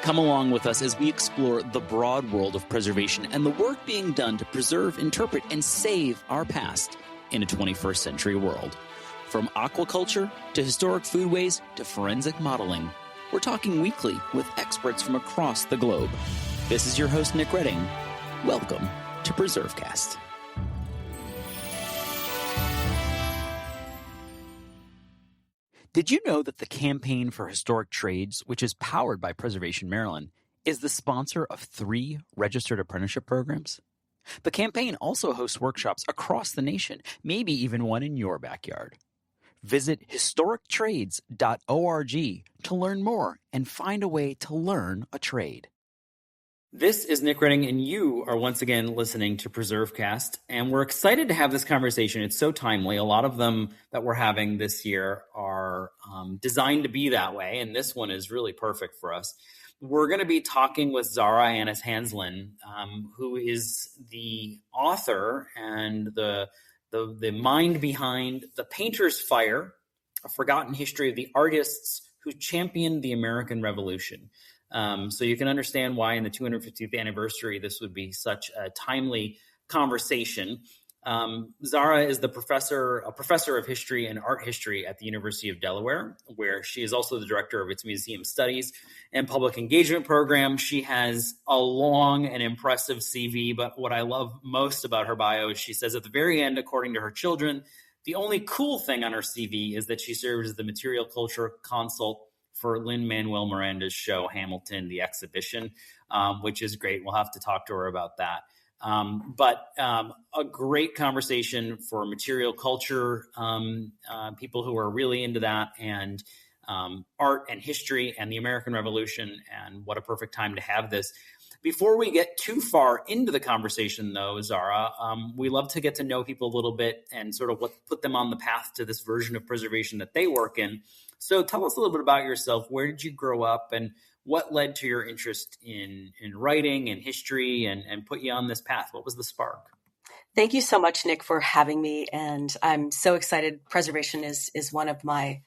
Come along with us as we explore the broad world of preservation and the work being done to preserve, interpret, and save our past in a 21st century world. From aquaculture to historic foodways to forensic modeling, we're talking weekly with experts from across the globe. This is your host, Nick Redding. Welcome to PreserveCast. Did you know that the Campaign for Historic Trades, which is powered by Preservation Maryland, is the sponsor of 3 registered apprenticeship programs? The campaign also hosts workshops across the nation, maybe even one in your backyard. Visit historictrades.org to learn more and find a way to learn a trade. This is Nick Redding, and you are once again listening to PreserveCast, and we're excited to have this conversation. It's so timely. A lot of them that we're having this year are designed to be that way, and this one is really perfect for us. We're going to be talking with Zara Anishanslin, who is the author and the mind behind The Painter's Fire, A Forgotten History of the Artists Who Championed the American Revolution. So you can understand why in the 250th anniversary, this would be such a timely conversation. Zara is a professor of history and art history at the University of Delaware, where she is also the director of its museum studies and public engagement program. She has a long and impressive CV, but what I love most about her bio is she says at the very end, according to her children, the only cool thing on her CV is that she serves as the material culture consult for Lin-Manuel Miranda's show, Hamilton, the exhibition, which is great. We'll have to talk to her about that. But a great conversation for material culture, people who are really into that, and art and history and the American Revolution, and what a perfect time to have this. Before we get too far into the conversation, though, Zara, we love to get to know people a little bit and sort of what put them on the path to this version of preservation that they work in. So tell us a little bit about yourself. Where did you grow up, and what led to your interest in writing and history and put you on this path? What was the spark? Thank you so much, Nick, for having me. And I'm so excited. Preservation is one of my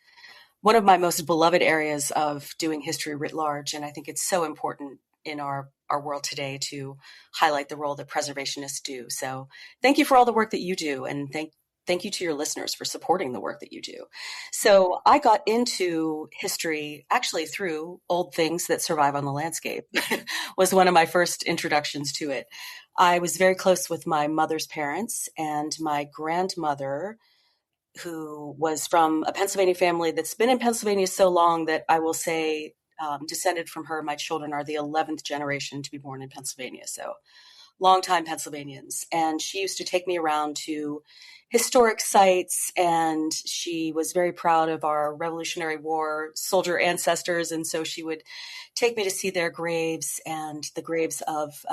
most beloved areas of doing history writ large. And I think it's so important in our world today to highlight the role that preservationists do. So thank you for all the work that you do. And thank you to your listeners for supporting the work that you do. So I got into history actually through Old Things That Survive on the Landscape was one of my first introductions to it. I was very close with my mother's parents, and my grandmother, who was from a Pennsylvania family that's been in Pennsylvania so long that I will say descended from her. My children are the 11th generation to be born in Pennsylvania. So longtime Pennsylvanians. And she used to take me around to historic sites, and she was very proud of our Revolutionary War soldier ancestors. And so she would take me to see their graves and the graves of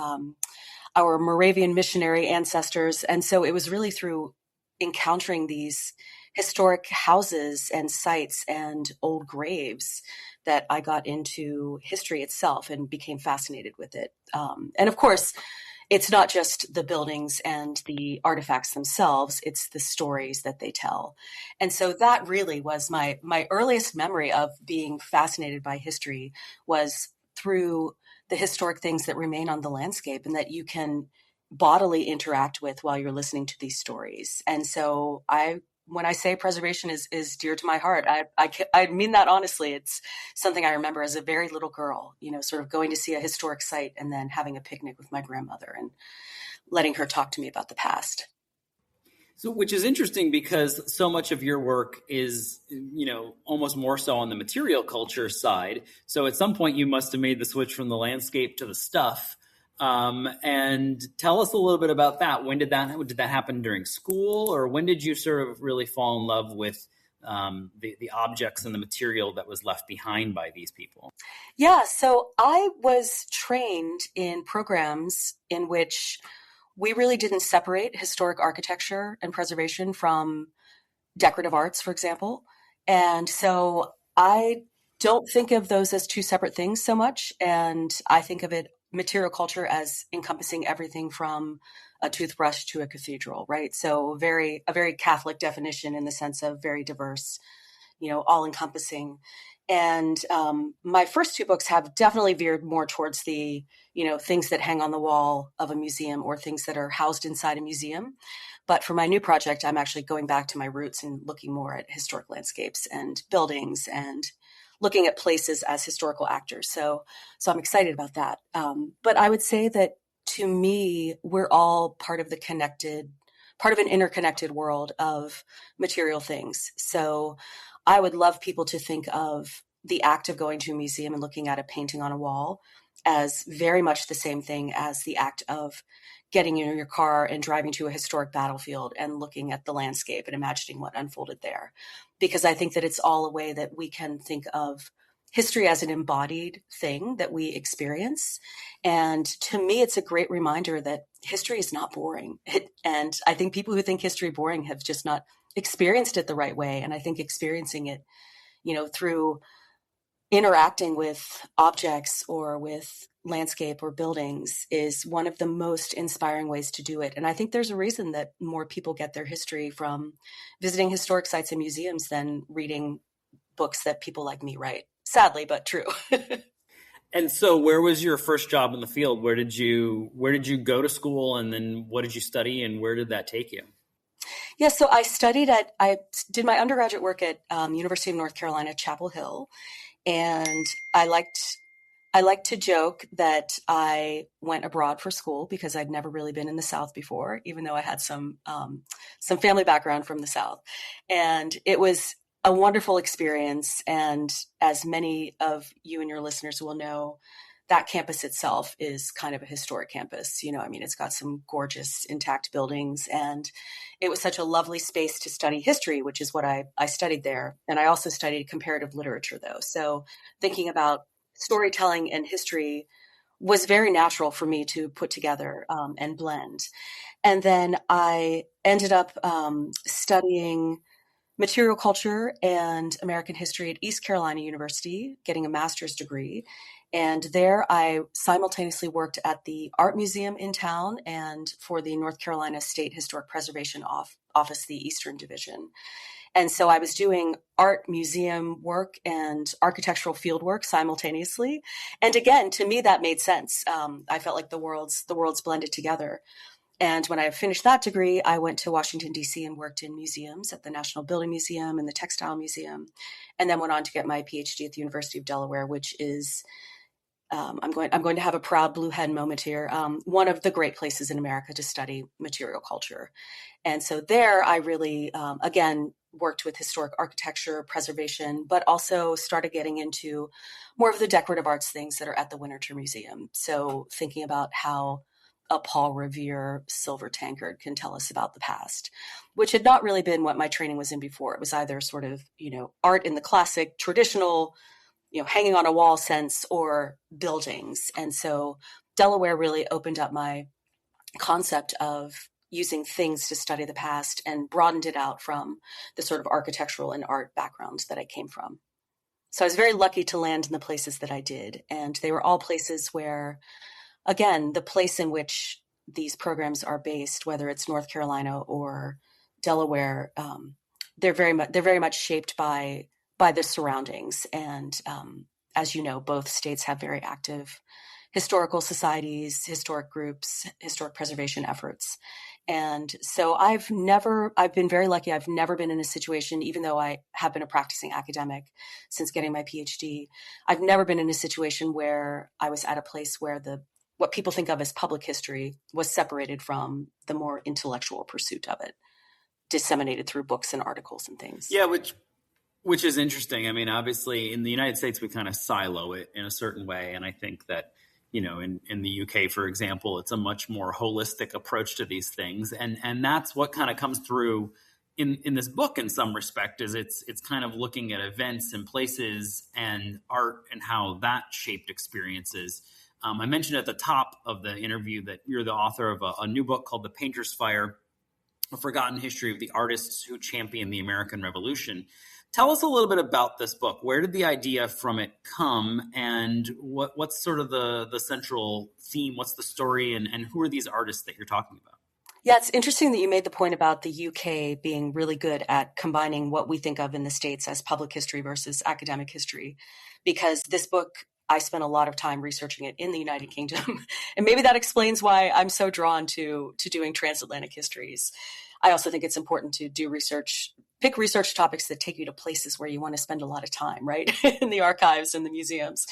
our Moravian missionary ancestors. And so it was really through encountering these historic houses and sites and old graves that I got into history itself and became fascinated with it. And of course, it's not just the buildings and the artifacts themselves, it's the stories that they tell. And so that really was my earliest memory of being fascinated by history, was through the historic things that remain on the landscape and that you can bodily interact with while you're listening to these stories. And so when I say preservation is dear to my heart, I mean that honestly. It's something I remember as a very little girl, sort of going to see a historic site and then having a picnic with my grandmother and letting her talk to me about the past. So, which is interesting because so much of your work is, almost more so on the material culture side. So at some point you must have made the switch from the landscape to the stuff. And tell us a little bit about that. When did that happen during school, or when did you sort of really fall in love with the objects and the material that was left behind by these people? Yeah, so I was trained in programs in which we really didn't separate historic architecture and preservation from decorative arts, for example. And so I don't think of those as two separate things so much. And I think of material culture as encompassing everything from a toothbrush to a cathedral, right? So a very Catholic definition in the sense of very diverse, all encompassing. And my first two books have definitely veered more towards the, things that hang on the wall of a museum or things that are housed inside a museum. But for my new project, I'm actually going back to my roots and looking more at historic landscapes and buildings and looking at places as historical actors. So I'm excited about that. But I would say that to me, we're all part of part of an interconnected world of material things. So I would love people to think of the act of going to a museum and looking at a painting on a wall as very much the same thing as the act of getting in your car and driving to a historic battlefield and looking at the landscape and imagining what unfolded there. Because I think that it's all a way that we can think of history as an embodied thing that we experience. And to me, it's a great reminder that history is not boring. And I think people who think history boring have just not experienced it the right way. And I think experiencing it, through interacting with objects or with landscape or buildings is one of the most inspiring ways to do it. And I think there's a reason that more people get their history from visiting historic sites and museums than reading books that people like me write. Sadly, but true. And so where was your first job in the field? Where did you go to school, and then what did you study, and where did that take you? Yeah, so I did my undergraduate work at University of North Carolina, Chapel Hill. And I like to joke that I went abroad for school because I'd never really been in the South before, even though I had some family background from the South. And it was a wonderful experience. And as many of you and your listeners will know, that campus itself is kind of a historic campus. It's got some gorgeous intact buildings, and it was such a lovely space to study history, which is what I studied there. And I also studied comparative literature, though. So thinking about storytelling and history was very natural for me to put together and blend. And then I ended up studying material culture and American history at East Carolina University, getting a master's degree. And there I simultaneously worked at the art museum in town and for the North Carolina State Historic Preservation Office, the Eastern Division. And so I was doing art museum work and architectural field work simultaneously. And again, to me, that made sense. I felt like the worlds blended together. And when I finished that degree, I went to Washington, D.C. and worked in museums at the National Building Museum and the Textile Museum, and then went on to get my PhD at the University of Delaware, which is, I'm going to have a proud blue hen moment here, one of the great places in America to study material culture. And so there I really, again, worked with historic architecture, preservation, but also started getting into more of the decorative arts things that are at the Winterthur Museum. So thinking about how a Paul Revere silver tankard can tell us about the past, which had not really been what my training was in before. It was either sort of, art in the classic, traditional, hanging on a wall sense, or buildings. And so Delaware really opened up my concept of using things to study the past and broadened it out from the sort of architectural and art background that I came from. So I was very lucky to land in the places that I did. And they were all places where, again, the place in which these programs are based, whether it's North Carolina or Delaware, they're very much shaped by the surroundings. And as you know, both states have very active historical societies, historic groups, historic preservation efforts. And so I've been very lucky. I've never been in a situation, even though I have been a practicing academic since getting my PhD, I've never been in a situation where I was at a place where what people think of as public history was separated from the more intellectual pursuit of it, disseminated through books and articles and things. Yeah, which is interesting. I mean, obviously, in the United States, we kind of silo it in a certain way, and I think that in the UK, for example, it's a much more holistic approach to these things, and that's what kind of comes through in this book in some respect. Is it's kind of looking at events and places and art and how that shaped experiences. I mentioned at the top of the interview that you're the author of a new book called The Painter's Fire: A Forgotten History of the Artists Who Championed the American Revolution. Tell us a little bit about this book. Where did the idea from it come, and what's sort of the central theme? What's the story, and who are these artists that you're talking about? Yeah, it's interesting that you made the point about the UK being really good at combining what we think of in the States as public history versus academic history, because this book, I spent a lot of time researching it in the United Kingdom. And maybe that explains why I'm so drawn to doing transatlantic histories. I also think it's important to do research, pick research topics that take you to places where you want to spend a lot of time, right? In the archives and the museums.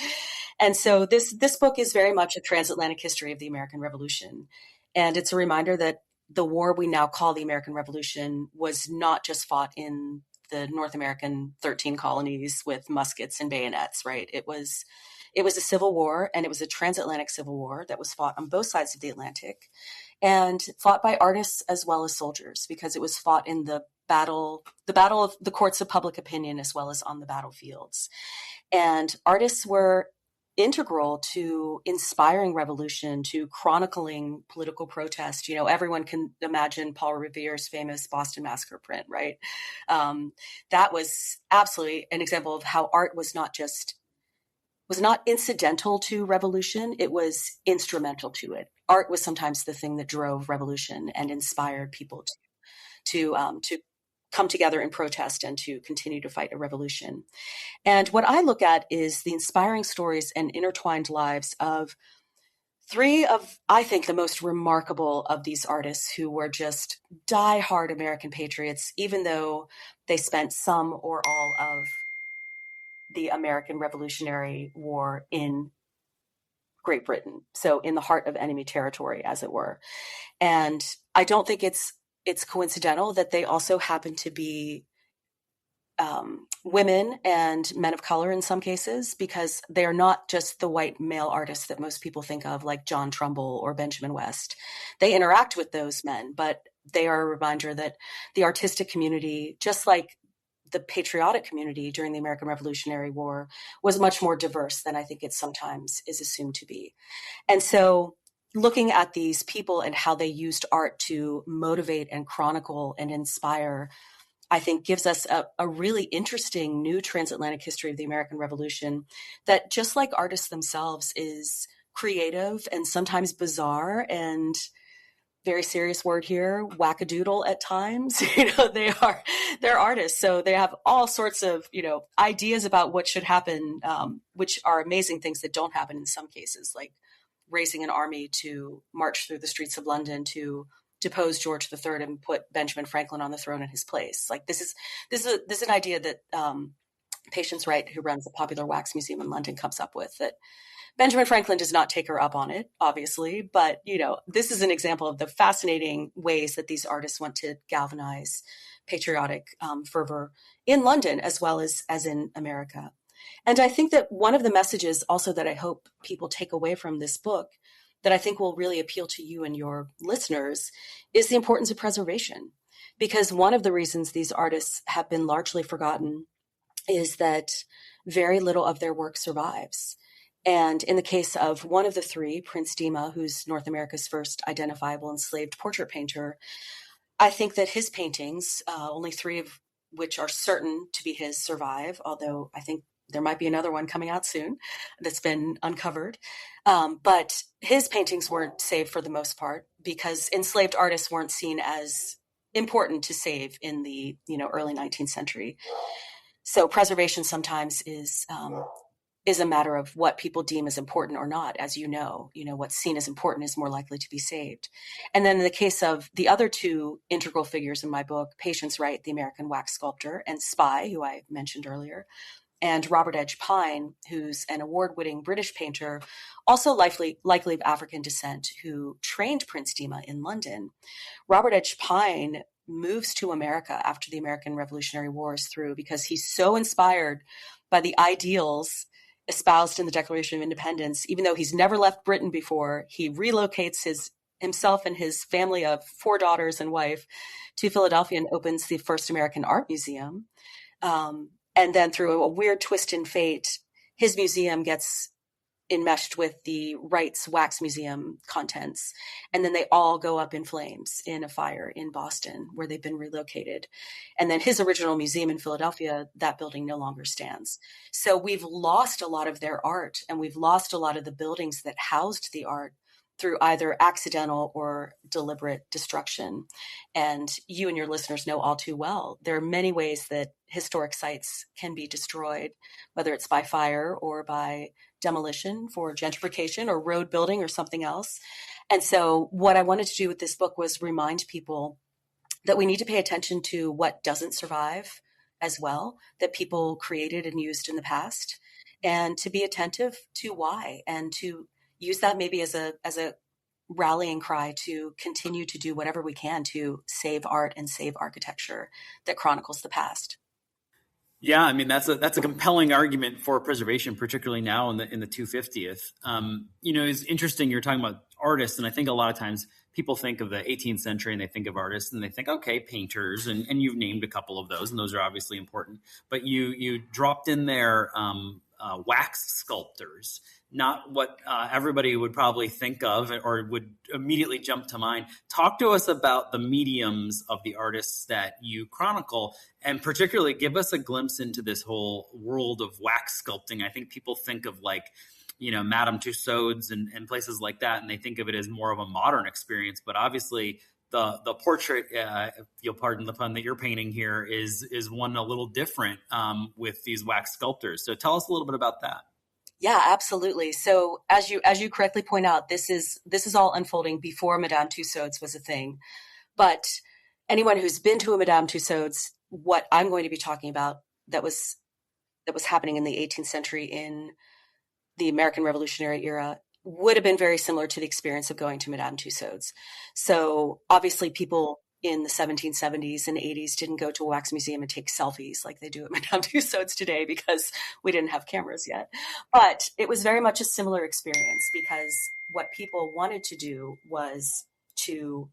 And so this book is very much a transatlantic history of the American Revolution. And it's a reminder that the war we now call the American Revolution was not just fought in the North American 13 colonies with muskets and bayonets, right? It was a civil war, and it was a transatlantic civil war that was fought on both sides of the Atlantic and fought by artists as well as soldiers, because it was fought in the battle of the courts of public opinion as well as on the battlefields. And artists were integral to inspiring revolution, to chronicling political protest. You know, everyone can imagine Paul Revere's famous Boston Massacre print, right? That was absolutely an example of how art was not incidental to revolution, it was instrumental to it. Art was sometimes the thing that drove revolution and inspired people to come together in protest and to continue to fight a revolution. And what I look at is the inspiring stories and intertwined lives of three of, I think, the most remarkable of these artists who were just die-hard American patriots, even though they spent some or all of the American Revolutionary War in Great Britain. So in the heart of enemy territory, as it were. And I don't think it's coincidental that they also happen to be women and men of color in some cases, because they are not just the white male artists that most people think of, like John Trumbull or Benjamin West. They interact with those men, but they are a reminder that the artistic community, just like the patriotic community during the American Revolutionary War, was much more diverse than I think it sometimes is assumed to be. And so looking at these people and how they used art to motivate and chronicle and inspire, I think gives us a really interesting new transatlantic history of the American Revolution that, just like artists themselves, is creative and sometimes bizarre and, very serious word here, wackadoodle at times. They're artists, so they have all sorts of ideas about what should happen, which are amazing things that don't happen in some cases, like raising an army to march through the streets of London to depose George III and put Benjamin Franklin on the throne in his place. Like this is an idea that Patience Wright, who runs the Popular Wax Museum in London, comes up with, that Benjamin Franklin does not take her up on it, obviously, but this is an example of the fascinating ways that these artists want to galvanize patriotic fervor in London as well as in America. And I think that one of the messages also that I hope people take away from this book, that I think will really appeal to you and your listeners, is the importance of preservation. Because one of the reasons these artists have been largely forgotten is that very little of their work survives. And in the case of one of the three, Prince Dima, who's North America's first identifiable enslaved portrait painter, I think that his paintings, only three of which are certain to be his, survive, although I think there might be another one coming out soon that's been uncovered. But his paintings weren't saved for the most part because enslaved artists weren't seen as important to save in the early 19th century. So preservation sometimes is a matter of what people deem as important or not. As what's seen as important is more likely to be saved. And then in the case of the other two integral figures in my book, Patience Wright, the American wax sculptor, and Spy, who I mentioned earlier, and Robert Edge Pine, who's an award-winning British painter, also likely of African descent, who trained Prince Dima in London. Robert Edge Pine moves to America after the American Revolutionary War is through because he's so inspired by the ideals espoused in the Declaration of Independence. Even though he's never left Britain before, he relocates himself and his family of 4 daughters and wife to Philadelphia and opens the first American art museum. And then through a weird twist in fate, his museum gets enmeshed with the Wright's Wax Museum contents. And then they all go up in flames in a fire in Boston where they've been relocated. And then his original museum in Philadelphia, that building no longer stands. So we've lost a lot of their art, and we've lost a lot of the buildings that housed the art through either accidental or deliberate destruction. And you and your listeners know all too well, there are many ways that historic sites can be destroyed, whether it's by fire or by demolition for gentrification or road building or something else. And so what I wanted to do with this book was remind people that we need to pay attention to what doesn't survive as well, that people created and used in the past, and to be attentive to why, and to use that maybe as a rallying cry to continue to do whatever we can to save art and save architecture that chronicles the past. Yeah, I mean that's a compelling argument for preservation, particularly now in the 250th. It's interesting. You're talking about artists, and I think a lot of times people think of the 18th century and they think of artists and they think, okay, painters, and you've named a couple of those, and those are obviously important. But you dropped in there wax sculptors, not what everybody would probably think of or would immediately jump to mind. Talk to us about the mediums of the artists that you chronicle, and particularly give us a glimpse into this whole world of wax sculpting. I think people think of Madame Tussauds and places like that, and they think of it as more of a modern experience. But obviously, the portrait, if you'll pardon the pun, that you're painting here is one a little different with these wax sculptors. So tell us a little bit about that. Yeah, absolutely. So as you correctly point out, this is all unfolding before Madame Tussauds was a thing. But anyone who's been to a Madame Tussauds, what I'm going to be talking about that was happening in the 18th century in the American Revolutionary era would have been very similar to the experience of going to Madame Tussauds. So obviously people in the 1770s and 80s didn't go to a wax museum and take selfies like they do at Madame Tussauds today because we didn't have cameras yet. But it was very much a similar experience because what people wanted to do was to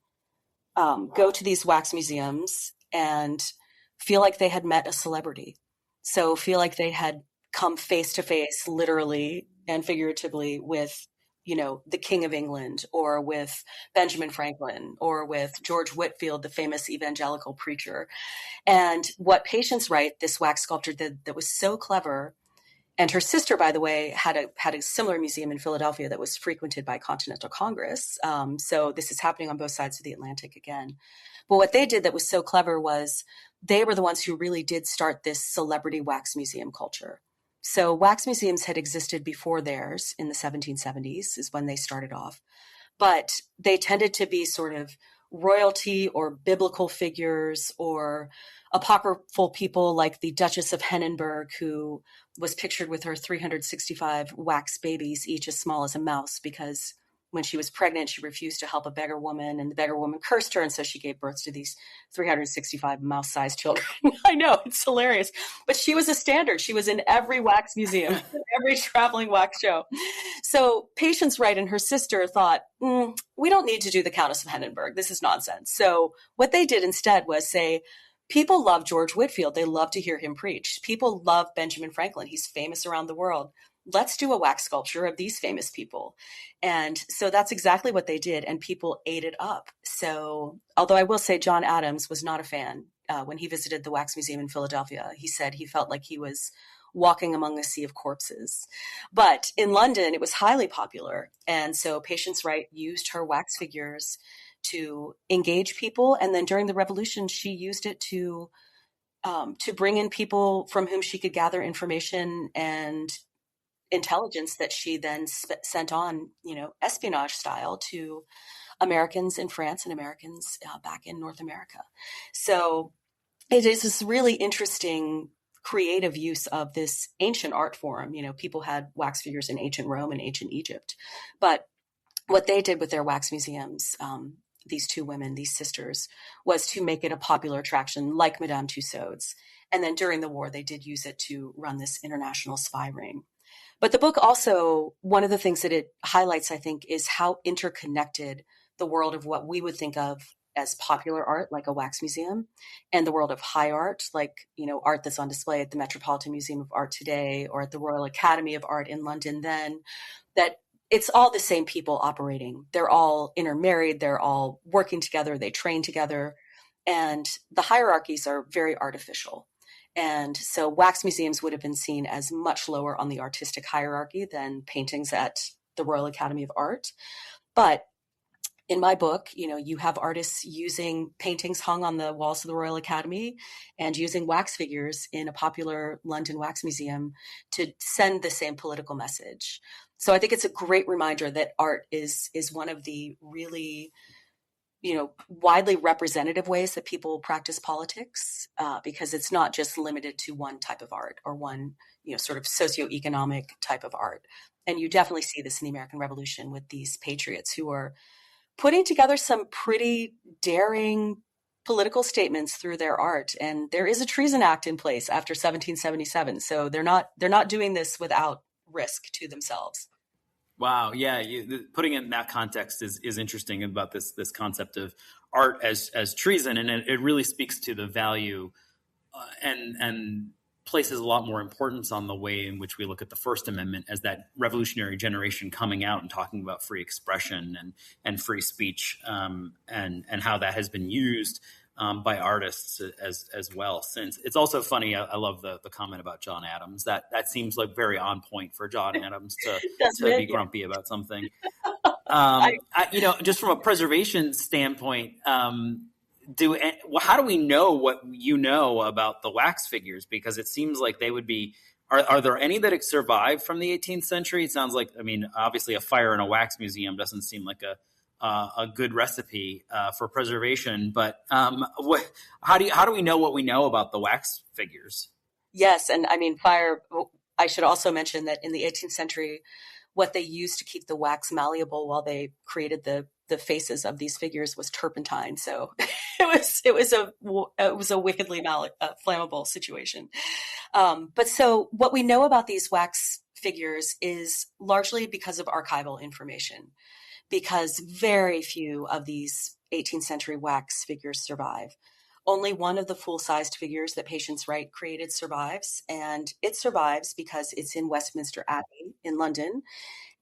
go to these wax museums and feel like they had met a celebrity. So feel like they had come face to face, literally and figuratively, with the King of England, or with Benjamin Franklin, or with George Whitefield, the famous evangelical preacher. And what Patience Wright, this wax sculptor, did that was so clever, and her sister, by the way, had a similar museum in Philadelphia that was frequented by Continental Congress. So this is happening on both sides of the Atlantic again. But what they did that was so clever was they were the ones who really did start this celebrity wax museum culture. So wax museums had existed before theirs in the 1770s is when they started off, but they tended to be sort of royalty or biblical figures or apocryphal people like the Duchess of Hennenberg, who was pictured with her 365 wax babies, each as small as a mouse, because when she was pregnant, she refused to help a beggar woman, and the beggar woman cursed her, and so she gave birth to these 365 mouse-sized children. I know, it's hilarious. But she was a standard. She was in every wax museum, every traveling wax show. So Patience Wright and her sister thought, we don't need to do the Countess of Hennenberg. This is nonsense. So what they did instead was say, people love George Whitefield. They love to hear him preach. People love Benjamin Franklin. He's famous around the world. Let's do a wax sculpture of these famous people. And so that's exactly what they did. And people ate it up. So although I will say John Adams was not a fan when he visited the Wax Museum in Philadelphia, he said he felt like he was walking among a sea of corpses. But in London, it was highly popular. And so Patience Wright used her wax figures to engage people. And then during the Revolution, she used it to bring in people from whom she could gather information and intelligence that she then sent on, espionage style to Americans in France and Americans back in North America. So it is this really interesting creative use of this ancient art form. People had wax figures in ancient Rome and ancient Egypt, but what they did with their wax museums, these two women, these sisters, was to make it a popular attraction like Madame Tussauds. And then during the war, they did use it to run this international spy ring. But the book also, one of the things that it highlights, I think, is how interconnected the world of what we would think of as popular art, like a wax museum, and the world of high art, like, art that's on display at the Metropolitan Museum of Art today, or at the Royal Academy of Art in London then, that it's all the same people operating. They're all intermarried. They're all working together. They train together. And the hierarchies are very artificial. And so wax museums would have been seen as much lower on the artistic hierarchy than paintings at the Royal Academy of Art. But in my book, you have artists using paintings hung on the walls of the Royal Academy and using wax figures in a popular London wax museum to send the same political message. So I think it's a great reminder that art is one of the really, widely representative ways that people practice politics, because it's not just limited to one type of art or one, sort of socioeconomic type of art. And you definitely see this in the American Revolution with these patriots who are putting together some pretty daring political statements through their art. And there is a Treason Act in place after 1777. So they're not doing this without risk to themselves. Wow, yeah, putting it in that context is interesting about this concept of art as treason, and it really speaks to the value and places a lot more importance on the way in which we look at the First Amendment as that revolutionary generation coming out and talking about free expression and free speech, and how that has been used by artists as well. Since it's also funny, I love the comment about John Adams. That seems like very on point for John Adams to be grumpy about something. Just from a preservation standpoint, how do we know what you know about the wax figures? Because it seems like they would be. Are there any that survived from the 18th century? It sounds like, obviously a fire in a wax museum doesn't seem like a good recipe for preservation. But how do we know what we know about the wax figures? Yes, and fire. I should also mention that in the 18th century, what they used to keep the wax malleable while they created the faces of these figures was turpentine. So it was a wickedly flammable situation. But so what we know about these wax figures is largely because of archival information, because very few of these 18th century wax figures survive. Only one of the full-sized figures that Patience Wright created survives, and it survives because it's in Westminster Abbey in London.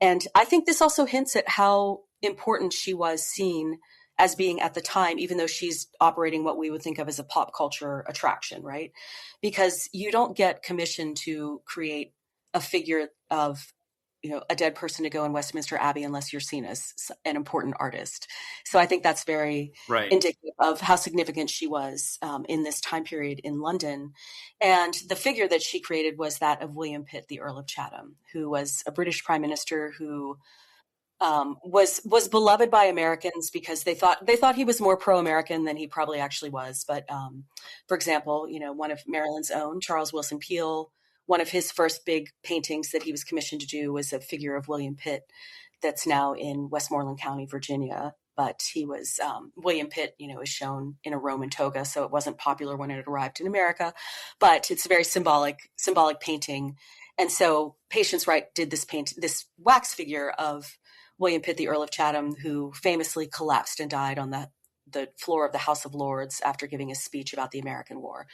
And I think this also hints at how important she was seen as being at the time, even though she's operating what we would think of as a pop culture attraction, right? Because you don't get commissioned to create a figure of a dead person to go in Westminster Abbey unless you're seen as an important artist. So I think that's very indicative of how significant she was in this time period in London. And the figure that she created was that of William Pitt, the Earl of Chatham, who was a British prime minister who was beloved by Americans because they thought he was more pro-American than he probably actually was. But for example, one of Maryland's own, Charles Wilson Peale, one of his first big paintings that he was commissioned to do was a figure of William Pitt that's now in Westmoreland County, Virginia. But he was William Pitt, is shown in a Roman toga, so it wasn't popular when it arrived in America. But it's a very symbolic painting, and so Patience Wright did this wax figure of William Pitt, the Earl of Chatham, who famously collapsed and died on the floor of the House of Lords after giving a speech about the American War.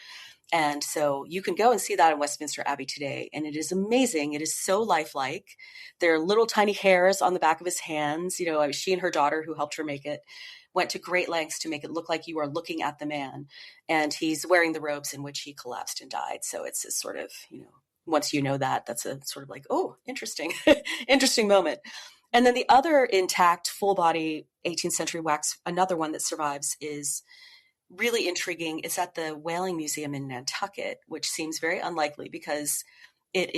And so you can go and see that in Westminster Abbey today. And it is amazing. It is so lifelike. There are little tiny hairs on the back of his hands. She and her daughter, who helped her make it, went to great lengths to make it look like you are looking at the man. And he's wearing the robes in which he collapsed and died. So it's a sort of, once you know that, that's a sort of like, oh, interesting, interesting moment. And then the other intact full body 18th century wax, another one that survives, is really intriguing. It's at the Whaling Museum in Nantucket, which seems very unlikely because it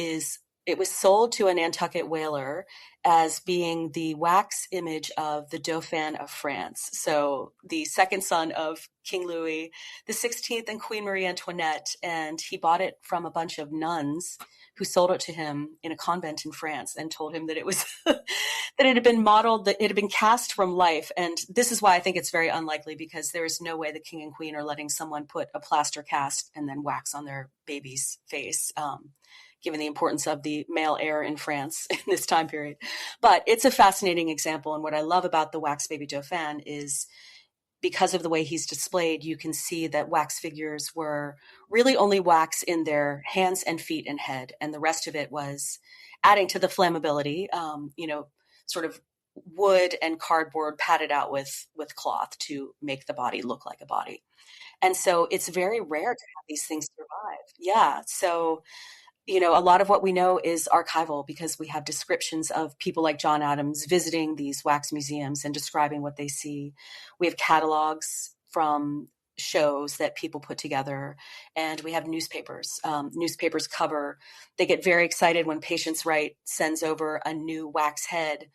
was sold to a Nantucket whaler as being the wax image of the Dauphin of France. So the second son of King Louis the 16th and Queen Marie Antoinette. And he bought it from a bunch of nuns who sold it to him in a convent in France and told him that it was that it had been modeled, that it had been cast from life. And this is why I think it's very unlikely, because there is no way the king and queen are letting someone put a plaster cast and then wax on their baby's face, given the importance of the male heir in France in this time period. But it's a fascinating example. And what I love about the wax baby Dauphin is, because of the way he's displayed, you can see that wax figures were really only wax in their hands and feet and head. And the rest of it was adding to the flammability, sort of wood and cardboard padded out with cloth to make the body look like a body. And so it's very rare to have these things survive. Yeah. So A lot of what we know is archival because we have descriptions of people like John Adams visiting these wax museums and describing what they see. We have catalogs from shows that people put together, and we have newspapers. Newspapers cover, they get very excited when Patience Right sends over a new wax head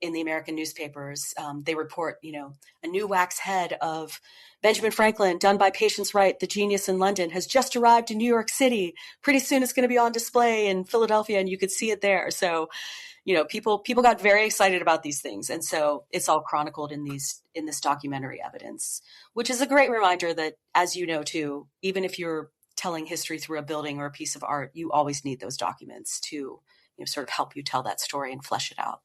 in the American newspapers. They report, a new wax head of Benjamin Franklin, done by Patience Right, the genius in London, has just arrived in New York City. Pretty soon it's going to be on display in Philadelphia, and you could see it there. So, people got very excited about these things, and so it's all chronicled in this documentary evidence, which is a great reminder that, as you know too, even if you're telling history through a building or a piece of art, you always need those documents to sort of help you tell that story and flesh it out.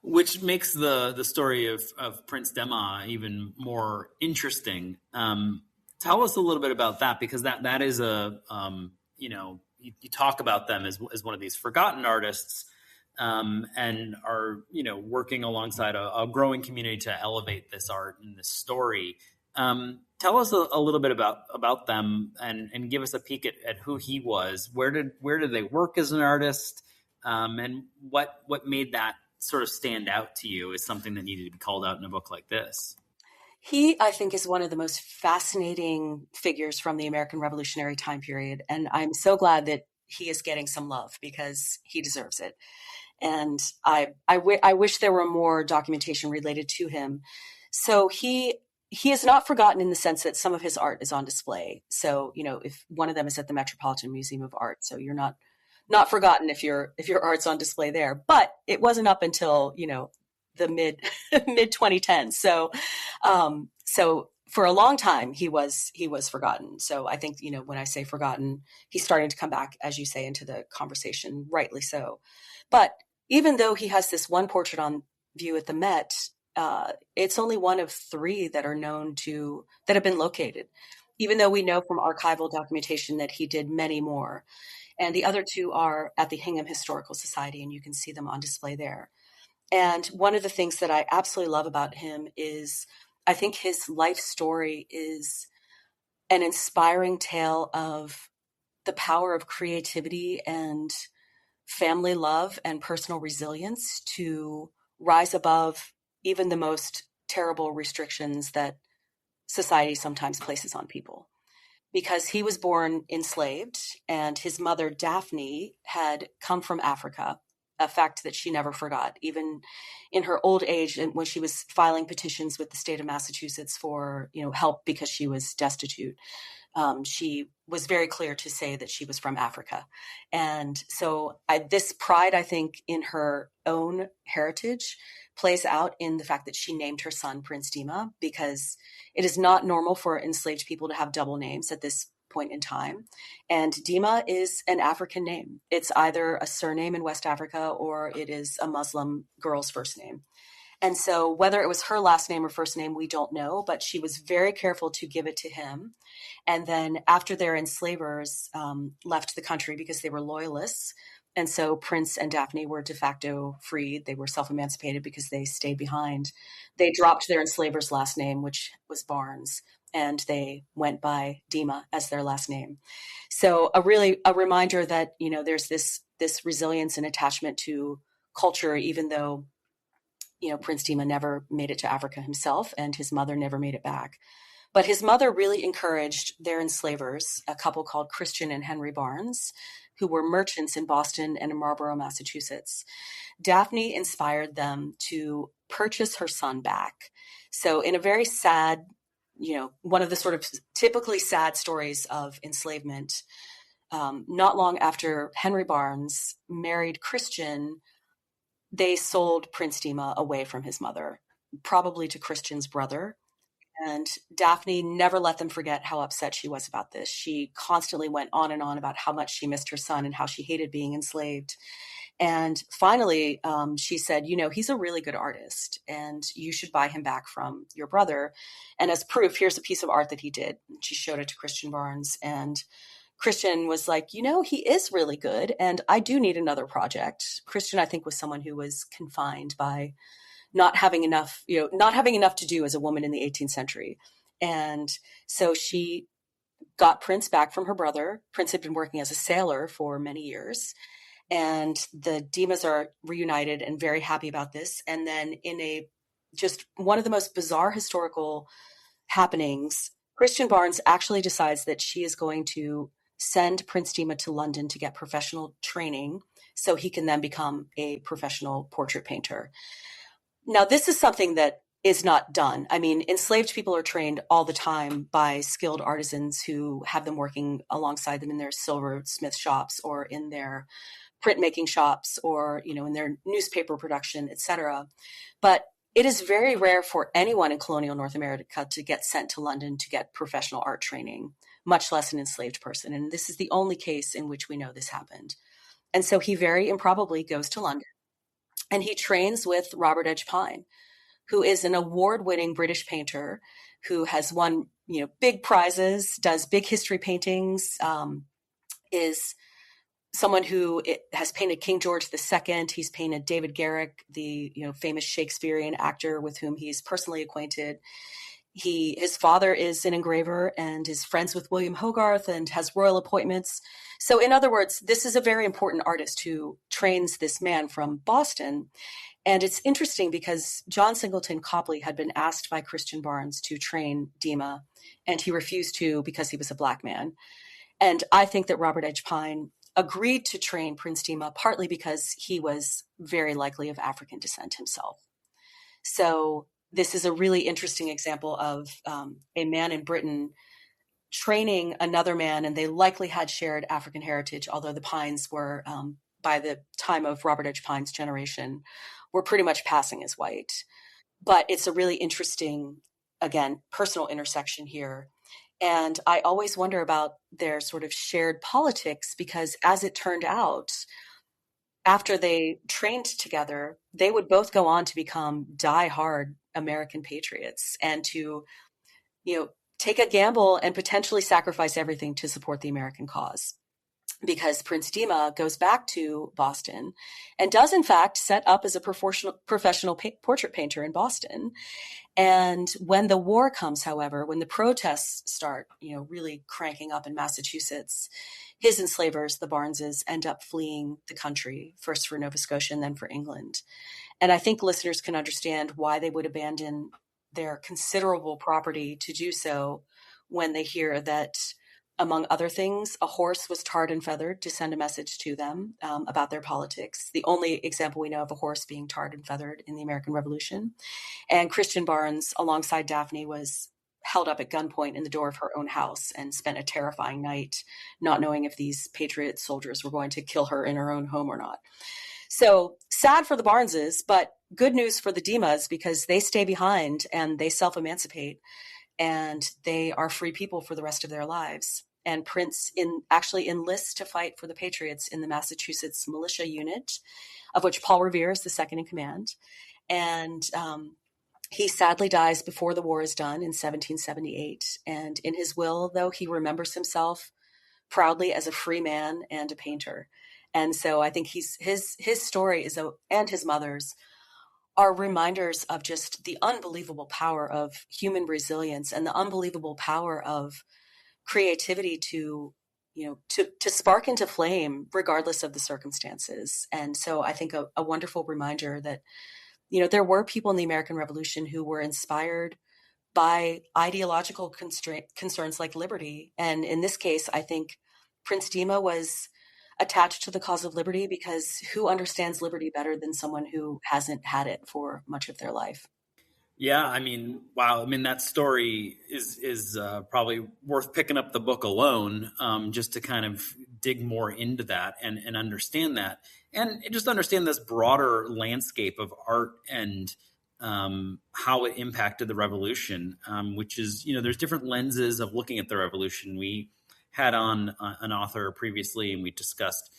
Which makes the story of Prince Dema even more interesting. Tell us a little bit about that, because that is you talk about them as one of these forgotten artists, and are working alongside a growing community to elevate this art and this story. Tell us a little bit about them, and give us a peek at who he was. Where did they work as an artist, and what made that sort of stand out to you as something that needed to be called out in a book like this? He, I think, is one of the most fascinating figures from the American Revolutionary time period. And I'm so glad that he is getting some love because he deserves it. And I wish there were more documentation related to him. So he is not forgotten in the sense that some of his art is on display. So, if one of them is at the Metropolitan Museum of Art, so you're not forgotten if your art's on display there. But it wasn't up until the mid 2010s. So for a long time he was forgotten. So I think when I say forgotten, he's starting to come back, as you say, into the conversation, rightly so. But even though he has this one portrait on view at the Met, it's only one of 3 that are known that have been located. Even though we know from archival documentation that he did many more. And the other 2 are at the Hingham Historical Society, and you can see them on display there. And one of the things that I absolutely love about him is I think his life story is an inspiring tale of the power of creativity and family love and personal resilience to rise above even the most terrible restrictions that society sometimes places on people. Because he was born enslaved, and his mother, Daphne, had come from Africa, a fact that she never forgot, even in her old age, and when she was filing petitions with the state of Massachusetts for help because she was destitute. She was very clear to say that she was from Africa. And so this pride, I think, in her own heritage plays out in the fact that she named her son Prince Dema, because it is not normal for enslaved people to have double names at this point in time. And Dema is an African name. It's either a surname in West Africa or it is a Muslim girl's first name. And so whether it was her last name or first name, we don't know, but she was very careful to give it to him. And then after their enslavers left the country because they were loyalists, and so Prince and Daphne were de facto freed. They were self-emancipated because they stayed behind. They dropped their enslaver's last name, which was Barnes, and they went by Dema as their last name. So a reminder that, there's this resilience and attachment to culture, even though, Prince Dema never made it to Africa himself, and his mother never made it back. But his mother really encouraged their enslavers, a couple called Christian and Henry Barnes, who were merchants in Boston and in Marlborough, Massachusetts. Daphne inspired them to purchase her son back. So in a very sad, one of the sort of typically sad stories of enslavement, not long after Henry Barnes married Christian, they sold Prince Dema away from his mother, probably to Christian's brother. And Daphne never let them forget how upset she was about this. She constantly went on and on about how much she missed her son and how she hated being enslaved. And finally, she said, he's a really good artist and you should buy him back from your brother. And as proof, here's a piece of art that he did. She showed it to Christian Barnes, and Christian was like, he is really good, and I do need another project. Christian, I think, was someone who was confined by not having enough to do as a woman in the 18th century. And so she got Prince back from her brother. Prince had been working as a sailor for many years, and the Dimas are reunited and very happy about this. And then in a just one of the most bizarre historical happenings, Christian Barnes actually decides that she is going to send Prince Dima to London to get professional training so he can then become a professional portrait painter. Now, this is something that is not done. I mean, enslaved people are trained all the time by skilled artisans who have them working alongside them in their silversmith shops or in their printmaking shops or, in their newspaper production, etc. But it is very rare for anyone in colonial North America to get sent to London to get professional art training, much less an enslaved person. And this is the only case in which we know this happened. And so he very improbably goes to London and he trains with Robert Edge Pine, who is an award-winning British painter who has won, big prizes, does big history paintings, is someone who has painted King George II. He's painted David Garrick, the famous Shakespearean actor with whom he's personally acquainted. His father is an engraver and is friends with William Hogarth and has royal appointments. So in other words, this is a very important artist who trains this man from Boston. And it's interesting because John Singleton Copley had been asked by Christian Barnes to train Dima, and he refused to because he was a Black man. And I think that Robert Edge Pine agreed to train Prince Dima partly because he was very likely of African descent himself. So this is a really interesting example of a man in Britain training another man, and they likely had shared African heritage, although the Pines were, by the time of Robert Edge Pine's generation, were pretty much passing as white. But it's a really interesting, again, personal intersection here. And I always wonder about their sort of shared politics because, as it turned out, after they trained together, they would both go on to become diehard American patriots and to, take a gamble and potentially sacrifice everything to support the American cause. Because Prince Dima goes back to Boston and does, in fact, set up as a professional portrait painter in Boston. And when the war comes, however, when the protests start, really cranking up in Massachusetts, his enslavers, the Barneses, end up fleeing the country, first for Nova Scotia and then for England. And I think listeners can understand why they would abandon their considerable property to do so when they hear that, among other things, a horse was tarred and feathered to send a message to them about their politics. The only example we know of a horse being tarred and feathered in the American Revolution. And Christian Barnes, alongside Daphne, was held up at gunpoint in the door of her own house and spent a terrifying night not knowing if these patriot soldiers were going to kill her in her own home or not. So sad for the Barneses, but good news for the Dimas because they stay behind and they self-emancipate and they are free people for the rest of their lives. And Prince actually enlists to fight for the Patriots in the Massachusetts militia unit, of which Paul Revere is the second in command. And he sadly dies before the war is done in 1778. And in his will, though, he remembers himself proudly as a free man and a painter. And so I think his story and his mother's are reminders of just the unbelievable power of human resilience and the unbelievable power of creativity to spark into flame regardless of the circumstances. And so I think a wonderful reminder that, there were people in the American Revolution who were inspired by ideological concerns like liberty. And in this case, I think Prince Dima was attached to the cause of liberty because who understands liberty better than someone who hasn't had it for much of their life? Yeah, I mean, wow. I mean, that story is probably worth picking up the book alone, just to kind of dig more into that and understand that, and just understand this broader landscape of art and how it impacted the revolution, which is, there's different lenses of looking at the revolution. We had on an author previously, and we discussed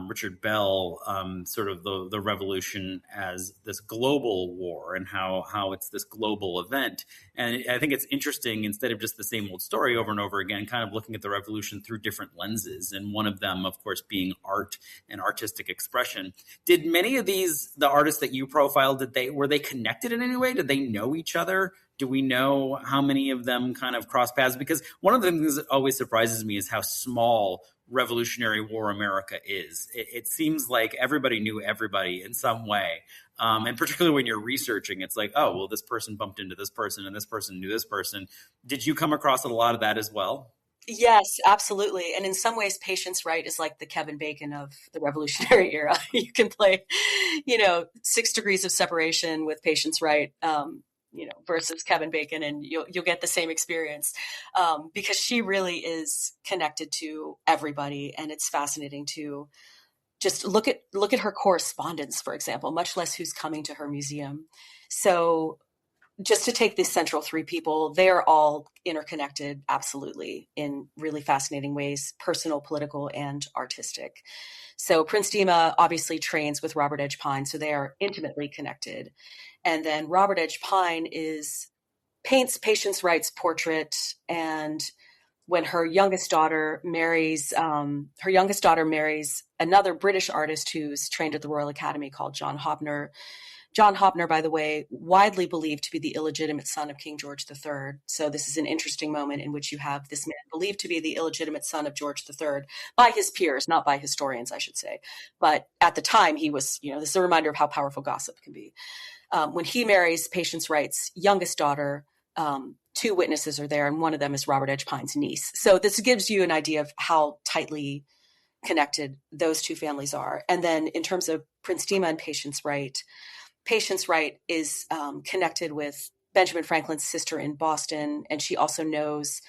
Richard Bell, sort of the revolution as this global war and how it's this global event. And I think it's interesting, instead of just the same old story over and over again, kind of looking at the revolution through different lenses. And one of them, of course, being art and artistic expression. Did many of the artists that you profiled, were they connected in any way? Did they know each other? Do we know how many of them kind of cross paths? Because one of the things that always surprises me is how small Revolutionary War America is. It seems like everybody knew everybody in some way. And particularly when you're researching, it's like, oh, well, this person bumped into this person and this person knew this person. Did you come across a lot of that as well? Yes, absolutely. And in some ways, Patience Wright is like the Kevin Bacon of the Revolutionary era. You can play, 6 degrees of separation with Patience Wright, versus Kevin Bacon, and you'll get the same experience, because she really is connected to everybody, and it's fascinating to just look at her correspondence, for example, much less who's coming to her museum. So just to take these central three people, they are all interconnected, absolutely, in really fascinating ways, personal, political, and artistic. So Prince Dima obviously trains with Robert Edge Pine, so they are intimately connected. And then Robert Edge Pine paints Patience Wright's portrait, and when her youngest daughter marries another British artist who's trained at the Royal Academy called John Hobner. John Hobner, by the way, widely believed to be the illegitimate son of King George III. So this is an interesting moment in which you have this man believed to be the illegitimate son of George III by his peers, not by historians, I should say. But at the time, he was, this is a reminder of how powerful gossip can be. When he marries Patience Wright's youngest daughter, 2 witnesses are there, and one of them is Robert Edge Pine's niece. So this gives you an idea of how tightly connected those 2 families are. And then in terms of Prince Dima and Patience Wright is connected with Benjamin Franklin's sister in Boston, and she also knows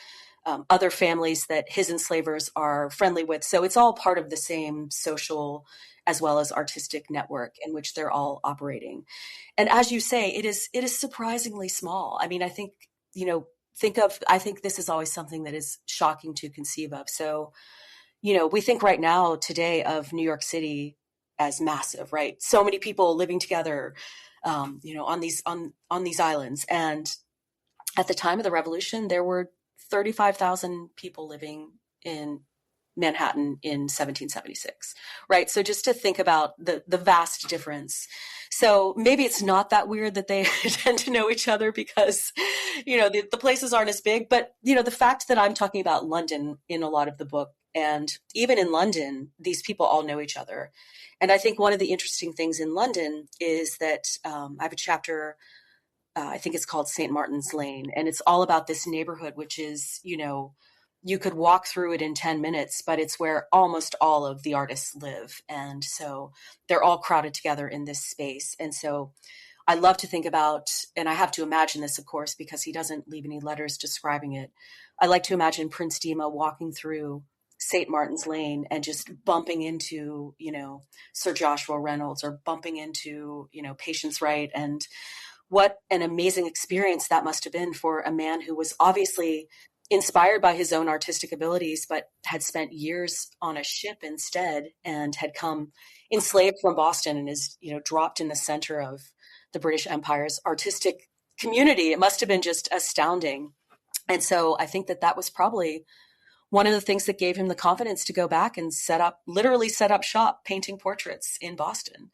other families that his enslavers are friendly with. So it's all part of the same social as well as artistic network in which they're all operating. And as you say, it is surprisingly small. I mean, I think, I think this is always something that is shocking to conceive of. So, we think right now today of New York City as massive, right? So many people living together, on these islands. And at the time of the revolution, there were 35,000 people living in Manhattan in 1776, right? So just to think about the vast difference. So maybe it's not that weird that they tend to know each other because, the places aren't as big. But, the fact that I'm talking about London in a lot of the book, and even in London, these people all know each other. And I think one of the interesting things in London is that I have a chapter, I think it's called St. Martin's Lane, and it's all about this neighborhood, which is, you could walk through it in 10 minutes, but it's where almost all of the artists live. And so they're all crowded together in this space. And so I love to think about, and I have to imagine this, of course, because he doesn't leave any letters describing it. I like to imagine Prince Dima walking through St. Martin's Lane and just bumping into, Sir Joshua Reynolds, or bumping into, Patience Wright. And what an amazing experience that must have been for a man who was obviously inspired by his own artistic abilities, but had spent years on a ship instead, and had come enslaved from Boston and is, dropped in the center of the British Empire's artistic community. It must have been just astounding. And so I think that was probably one of the things that gave him the confidence to go back and literally set up shop painting portraits in Boston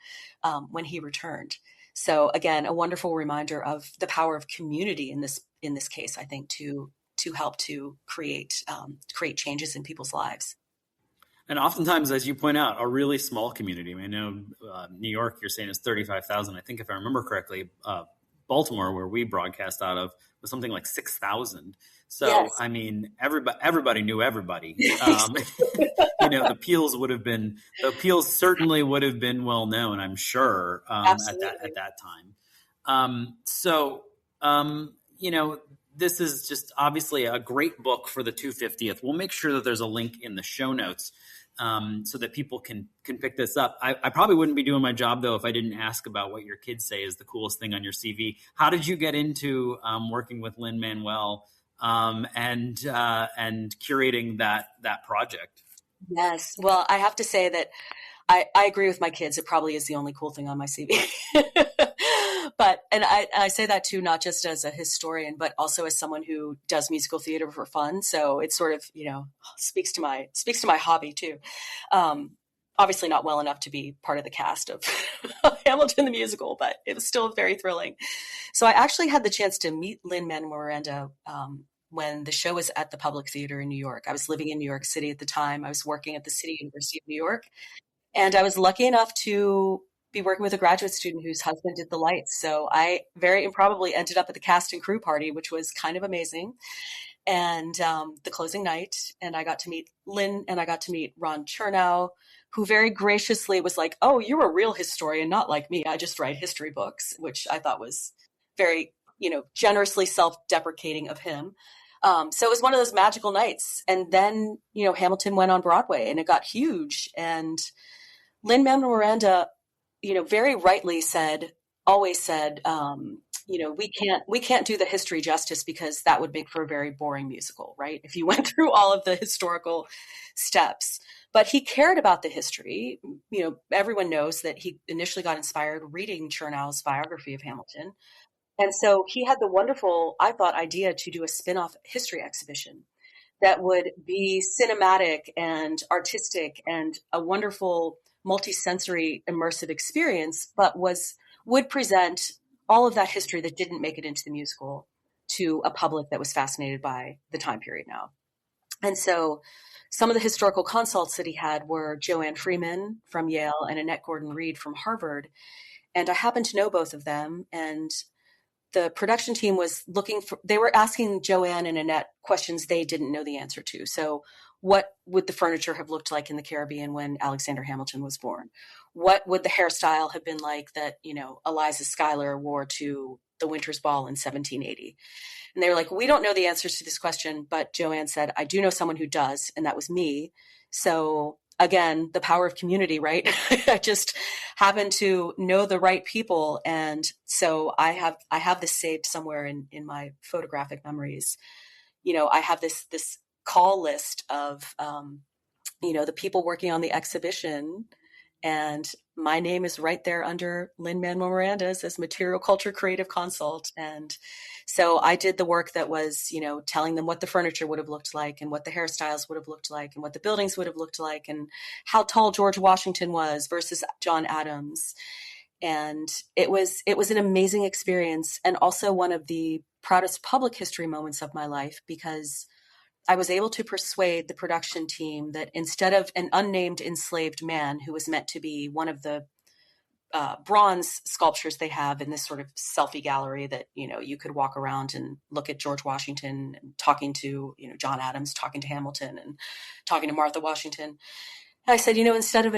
when he returned. So again, a wonderful reminder of the power of community in this case, I think, to help to create changes in people's lives. And oftentimes, as you point out, a really small community. I know New York, you're saying, is 35,000. I think if I remember correctly, Baltimore, where we broadcast out of, was something like 6,000. So, yes. I mean, everybody knew everybody. The Peels certainly would have been well known, I'm sure, at that time. This is just obviously a great book for the 250th. We'll make sure that there's a link in the show notes so that people can pick this up. I probably wouldn't be doing my job, though, if I didn't ask about what your kids say is the coolest thing on your CV. How did you get into working with Lin-Manuel and curating that project? Yes. Well, I have to say that I agree with my kids. It probably is the only cool thing on my CV. But, and I say that too, not just as a historian, but also as someone who does musical theater for fun. So it sort of, speaks to my hobby too. Obviously not well enough to be part of the cast of Hamilton the musical, but it was still very thrilling. So I actually had the chance to meet Lin-Manuel Miranda when the show was at the Public Theater in New York. I was living in New York City at the time. I was working at the City University of New York, and I was lucky enough to be working with a graduate student whose husband did the lights. So I very improbably ended up at the cast and crew party, which was kind of amazing. And the closing night, and I got to meet Lynn, and I got to meet Ron Chernow, who very graciously was like, "Oh, you're a real historian, not like me. I just write history books," which I thought was very, generously self-deprecating of him. So it was one of those magical nights. And then, Hamilton went on Broadway, and it got huge. And Lin-Manuel Miranda, very rightly always said, we can't do the history justice because that would make for a very boring musical, right? If you went through all of the historical steps. But he cared about the history. Everyone knows that he initially got inspired reading Chernow's biography of Hamilton. And so he had the wonderful, I thought, idea to do a spin-off history exhibition that would be cinematic and artistic and a wonderful multi-sensory immersive experience, but would present all of that history that didn't make it into the musical to a public that was fascinated by the time period now. And so some of the historical consults that he had were Joanne Freeman from Yale and Annette Gordon-Reed from Harvard. And I happened to know both of them. And the production team they were asking Joanne and Annette questions they didn't know the answer to. So what would the furniture have looked like in the Caribbean when Alexander Hamilton was born? What would the hairstyle have been like that, Eliza Schuyler wore to the Winter's Ball in 1780? And they were like, "We don't know the answers to this question," but Joanne said, "I do know someone who does," and that was me. So again, the power of community, right? I just happen to know the right people. And so I have this saved somewhere in my photographic memories. I have this call list of, the people working on the exhibition, and my name is right there under Lin-Manuel Miranda's as material culture creative consult. And so I did the work that was, telling them what the furniture would have looked like and what the hairstyles would have looked like and what the buildings would have looked like and how tall George Washington was versus John Adams. And it was an amazing experience, and also one of the proudest public history moments of my life, because I was able to persuade the production team that instead of an unnamed enslaved man who was meant to be one of the bronze sculptures they have in this sort of selfie gallery that, you could walk around and look at George Washington talking to, John Adams, talking to Hamilton and talking to Martha Washington. I said, instead of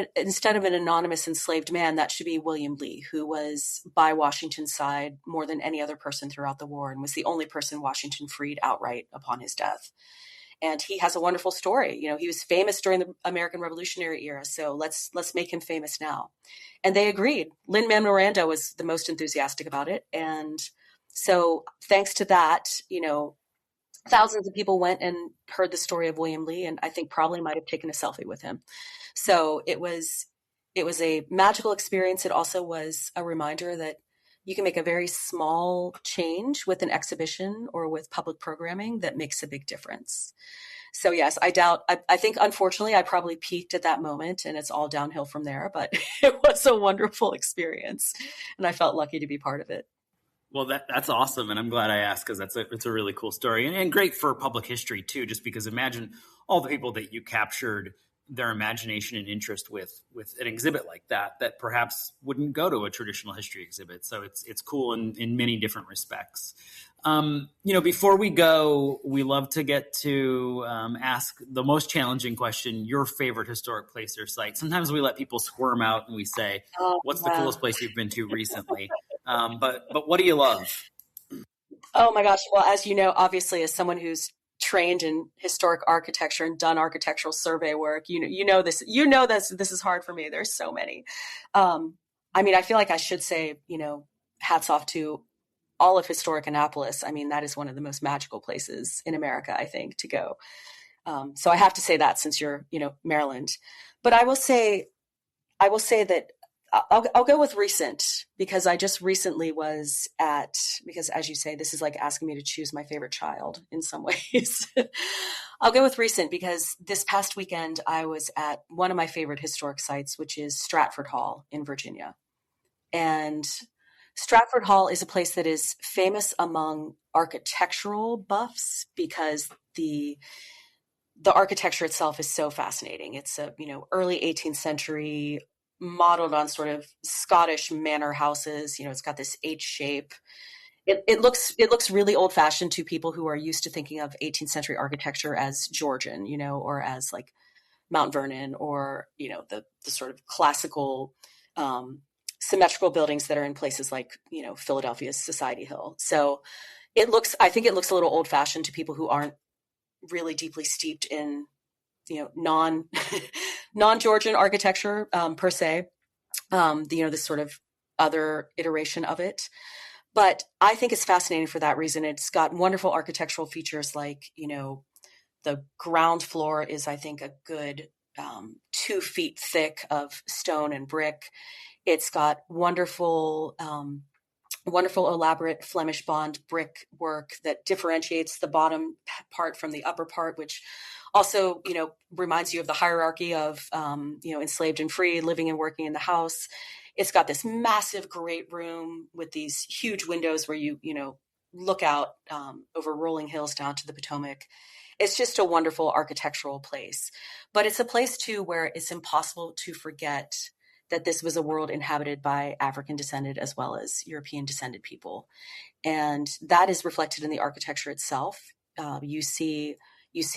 an anonymous enslaved man, that should be William Lee, who was by Washington's side more than any other person throughout the war and was the only person Washington freed outright upon his death. And he has a wonderful story. He was famous during the American Revolutionary era, so let's make him famous now. And they agreed. Lin-Manuel Miranda was the most enthusiastic about it. And so thanks to that, thousands of people went and heard the story of William Lee, and I think probably might have taken a selfie with him. So it was a magical experience. It also was a reminder that you can make a very small change with an exhibition or with public programming that makes a big difference. So yes, I think unfortunately I probably peaked at that moment and it's all downhill from there, but it was a wonderful experience and I felt lucky to be part of it. Well, that's awesome, and I'm glad I asked because it's a really cool story and great for public history too. Just because imagine all the people that you captured their imagination and interest with an exhibit like that perhaps wouldn't go to a traditional history exhibit. So it's cool in many different respects. Before we go, we love to get to ask the most challenging question: your favorite historic place or site. Sometimes we let people squirm out and we say, "What's the coolest place you've been to recently?" But what do you love? Oh my gosh. Well, as you know, obviously as someone who's trained in historic architecture and done architectural survey work, this is hard for me. There's so many. I feel like I should say, hats off to all of historic Annapolis. That is one of the most magical places in America, I think, to go. So I have to say that since you're, Maryland, but I will say I will say that I'll go with recent because I just recently was at, because as you say, this is like asking me to choose my favorite child in some ways. I'll go with recent because this past weekend I was at one of my favorite historic sites, which is Stratford Hall in Virginia. And Stratford Hall is a place that is famous among architectural buffs because the architecture itself is so fascinating. It's a, early 18th century modeled on sort of Scottish manor houses. It's got this H shape. It looks really old fashioned to people who are used to thinking of 18th century architecture as Georgian, or as like Mount Vernon, or the sort of classical symmetrical buildings that are in places like Philadelphia's Society Hill. So I think it looks a little old fashioned to people who aren't really deeply steeped in non non-Georgian architecture per se. This sort of other iteration of it. But I think it's fascinating for that reason. It's got wonderful architectural features like, the ground floor is, I think, a good 2 feet thick of stone and brick. It's got wonderful elaborate Flemish bond brick work that differentiates the bottom part from the upper part, which also, reminds you of the hierarchy of, enslaved and free, living and working in the house. It's got this massive great room with these huge windows where you look out over rolling hills down to the Potomac. It's just a wonderful architectural place. But it's a place, too, where it's impossible to forget that this was a world inhabited by African descended as well as European descended people. And that is reflected in the architecture itself. You see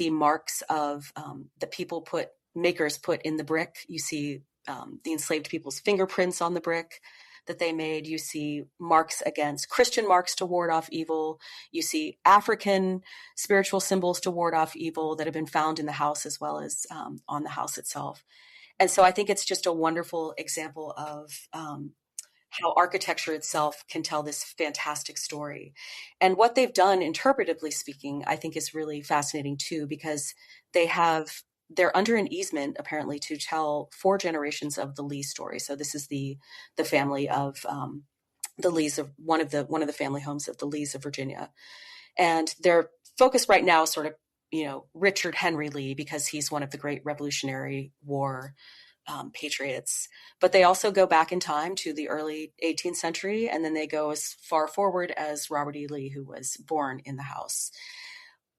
marks of the makers put in the brick. You see the enslaved people's fingerprints on the brick that they made. You see marks against Christian marks to ward off evil. You see African spiritual symbols to ward off evil that have been found in the house as well as on the house itself. And so I think it's just a wonderful example of how architecture itself can tell this fantastic story. And what they've done, interpretively speaking, I think is really fascinating too, because they're under an easement apparently to tell 4 generations of the Lee story. So this is the family of the Lees, of one of the family homes of the Lees of Virginia. And their focus right now is sort of, Richard Henry Lee, because he's one of the great Revolutionary War patriots. But they also go back in time to the early 18th century, and then they go as far forward as Robert E. Lee, who was born in the house.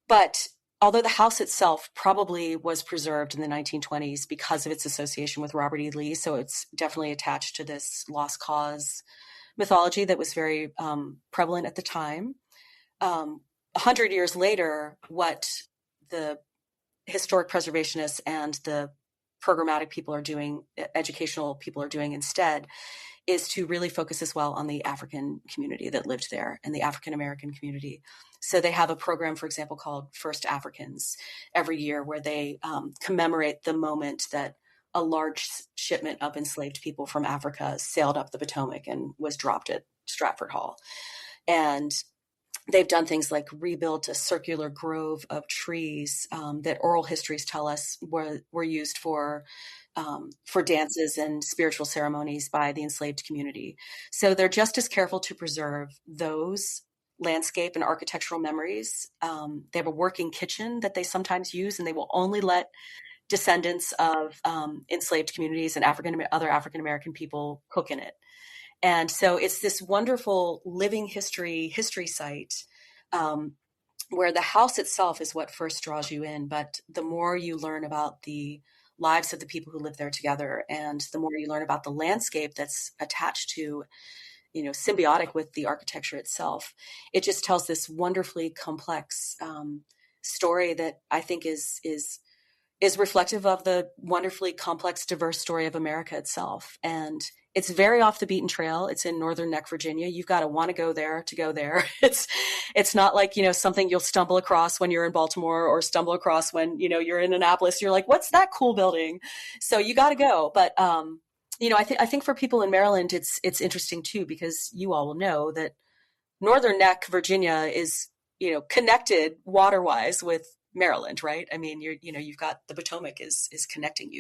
But although the house itself probably was preserved in the 1920s because of its association with Robert E. Lee, so it's definitely attached to this lost cause mythology that was very prevalent at the time. 100 years later, what the historic preservationists and the programmatic people are doing, educational people are doing instead, is to really focus as well on the African community that lived there and the African American community. So they have a program, for example, called First Africans every year, where they commemorate the moment that a large shipment of enslaved people from Africa sailed up the Potomac and was dropped at Stratford Hall. And they've done things like rebuilt a circular grove of trees that oral histories tell us were used for dances and spiritual ceremonies by the enslaved community. So they're just as careful to preserve those landscape and architectural memories. They have a working kitchen that they sometimes use, and they will only let descendants of enslaved communities and other African American people cook in it. And so it's this wonderful living history site where the house itself is what first draws you in. But the more you learn about the lives of the people who live there together, and the more you learn about the landscape that's attached to, symbiotic with the architecture itself, it just tells this wonderfully complex story that I think is reflective of the wonderfully complex, diverse story of America itself. And it's very off the beaten trail. It's in Northern Neck, Virginia. You've got to want to go there to go there. It's not like, something you'll stumble across when you're in Baltimore, or stumble across when, you're in Annapolis. You're like, what's that cool building? So you got to go. But, I think for people in Maryland, it's interesting too, because you all will know that Northern Neck, Virginia is, connected water-wise with Maryland, right? I mean, you've got the Potomac is connecting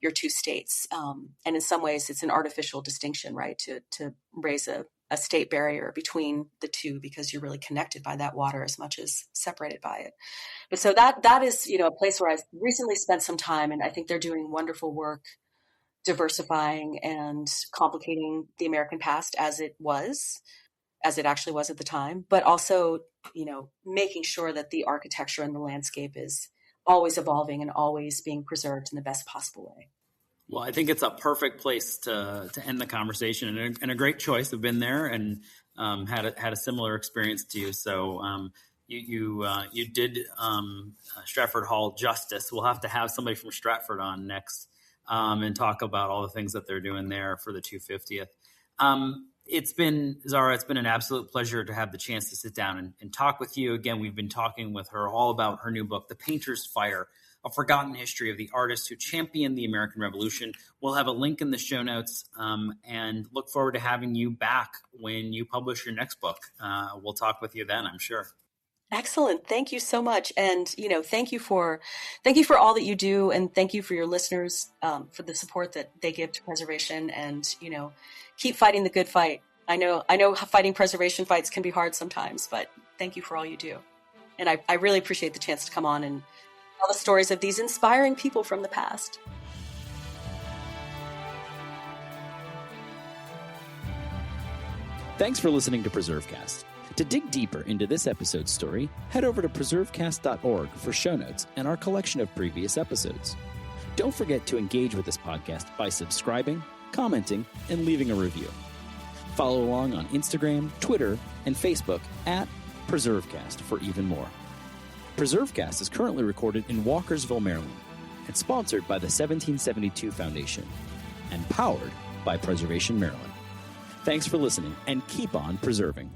your two states. And in some ways it's an artificial distinction, right? To raise a state barrier between the two, because you're really connected by that water as much as separated by it. But so that is, a place where I've recently spent some time, and I think they're doing wonderful work diversifying and complicating the American past as it actually was at the time, but also, making sure that the architecture and the landscape is always evolving and always being preserved in the best possible way. Well, I think it's a perfect place to end the conversation, and a great choice. I've been there and had a similar experience to you. So you did Stratford Hall justice. We'll have to have somebody from Stratford on next and talk about all the things that they're doing there for the 250th. Zara, it's been an absolute pleasure to have the chance to sit down and talk with you. Again, we've been talking with her all about her new book, The Painter's Fire, A Forgotten History of the Artists Who Championed the American Revolution. We'll have a link in the show notes, and look forward to having you back when you publish your next book. We'll talk with you then, I'm sure. Excellent. Thank you so much. And, thank you for all that you do. And thank you for your listeners, for the support that they give to preservation, and, keep fighting the good fight. I know fighting preservation fights can be hard sometimes, but thank you for all you do. And I really appreciate the chance to come on and tell the stories of these inspiring people from the past. Thanks for listening to PreserveCast. To dig deeper into this episode's story, head over to preservecast.org for show notes and our collection of previous episodes. Don't forget to engage with this podcast by subscribing, commenting, and leaving a review. Follow along on Instagram, Twitter, and Facebook at PreserveCast for even more. PreserveCast is currently recorded in Walkersville, Maryland, and sponsored by the 1772 Foundation, and powered by Preservation Maryland. Thanks for listening, and keep on preserving.